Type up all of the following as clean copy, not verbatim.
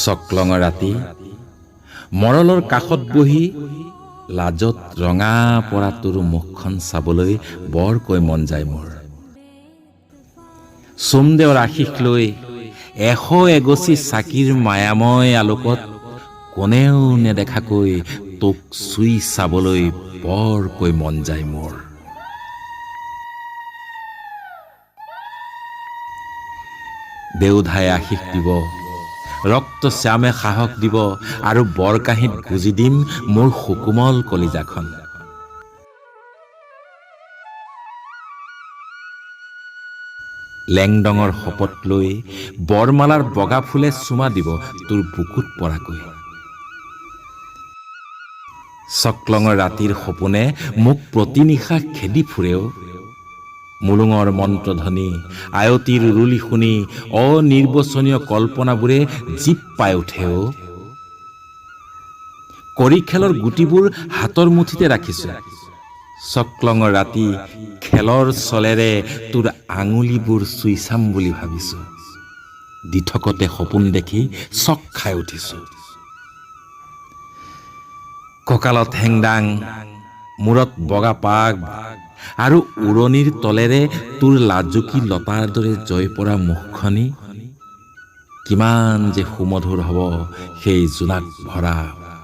চকলঙৰ ৰাতি মৰলৰ কাষত বহি লাজত ৰঙা পৰা তোৰ মুখখন চাবলৈ বৰকৈ মন যায় মোৰ। সোমদেৱৰ আশীষ লৈ 100 এগছি চাকিৰ মায়াময় আলোকত কোনেও নেদেখাকৈ তোক চুই চাবলৈ বৰকৈ মন যায় মোৰ। দেউধাই আশীষ দিব, ৰক্ত শ্যামে সাহস দিব আৰু বৰকাহিত গুজি দিম মোৰ সুকোমল কলিজাখন। লেংডঙৰ শপত লৈ বৰমালাৰ বগা ফুলে চুমা দিব তোৰ বুকুত পৰাকৈ। চকলঙৰ ৰাতিৰ সপোনে মোক প্ৰতিনিশা খেদি ফুৰেও। মুলুঙৰ মন্ত্ৰধ্বনি আয়তীৰ উৰুলি শুনি অনিৰ্বচনীয় কল্পনাবোৰে জীপ পাই উঠেও। কৰি খেলৰ গুটিবোৰ হাতৰ মুঠিতে ৰাখিছো। চকলঙৰ ৰাতি খেলৰ চলেৰে তোৰ আঙুলিবোৰ চুই চাম বুলি ভাবিছো। দিঠকতে সপোন দেখি চক খাই উঠিছো। কঁকালত হেংদাং, মূৰত বগা পাগ আৰু উৰণিৰ তলেৰে তোৰ লাজুকী লতাৰ দৰে জয় পৰা মুখখনি। কিমান যে সুমধুৰ হ'ব সেই জোনাক ভৰা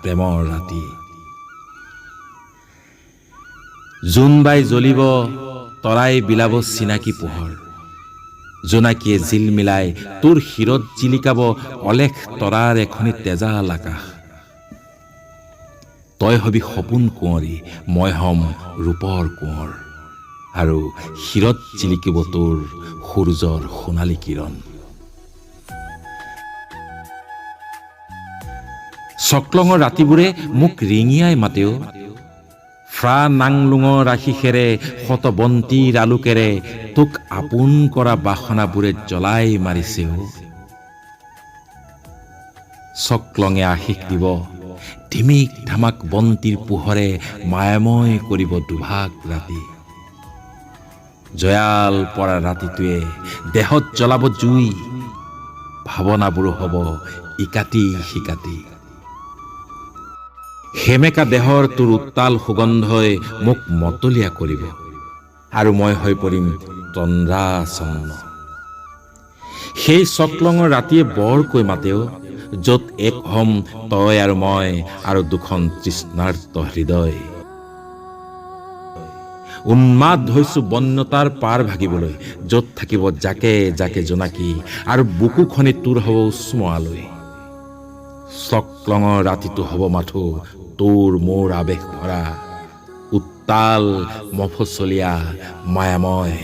প্ৰেমৰ ৰাতি। জোনবাই জ্বলিব, তৰাই বিলাব চিনাকি পোহৰ। জোনাকীয়ে জিল মিলাই তোৰ শিৰত জিলিকাব অলেখ তৰাৰ এখনি তেজাল আকাশ। তই হবি সপোন কুঁৱৰী, মই হম ৰূপৰ কোঁৱৰ, আৰু শিৰত জিলিকিব তোৰ সূৰ্যৰ সোণালী কিৰণ। চকলঙৰ ৰাতিবোৰে মোক ৰিঙিয়াই মাতেও। ফ্ৰা নাংলুঙৰ আশীষেৰে শতবন্তীৰ আলোকেৰে তোক আপোন কৰা বাসনাবোৰে জ্বলাই মাৰিছেও। চকলঙে আশীষ দিব, ধিমিক ধামাক বন্তিৰ পোহৰে মায়াময় কৰিব দুভাগ ৰাতি। জয়াল পৰা ৰাতিটোৱে দেহত জ্বলাব জুই, ভাৱনাবোৰো হ'ব ইকাতি সিকাতি। সেমেকা দেহৰ তোৰ উত্তাল সুগন্ধই মোক মতলীয়া কৰিব, আৰু মই হৈ পৰিম তন্দ্ৰাচন্ন। সেই চকলঙৰ ৰাতিয়ে বৰকৈ মাতেও, য'ত এক হম তই আৰু মই, আৰু দুখন তৃষ্ণাৰ্ত হৃদয়। উন্মাদ হৈছো বন্যতাৰ পাৰ ভাগিবলৈ, য'ত থাকিব জাকে জাকে জোনাকী, আৰু বুকুখনি তোৰ হ'ব উষ্ম-আলৈ। চকলঙৰ ৰাতিটো হ'ব মাথো তোৰ মোৰ আৱেশ ভৰা, উত্তাল মফচলীয়া মায়াময়।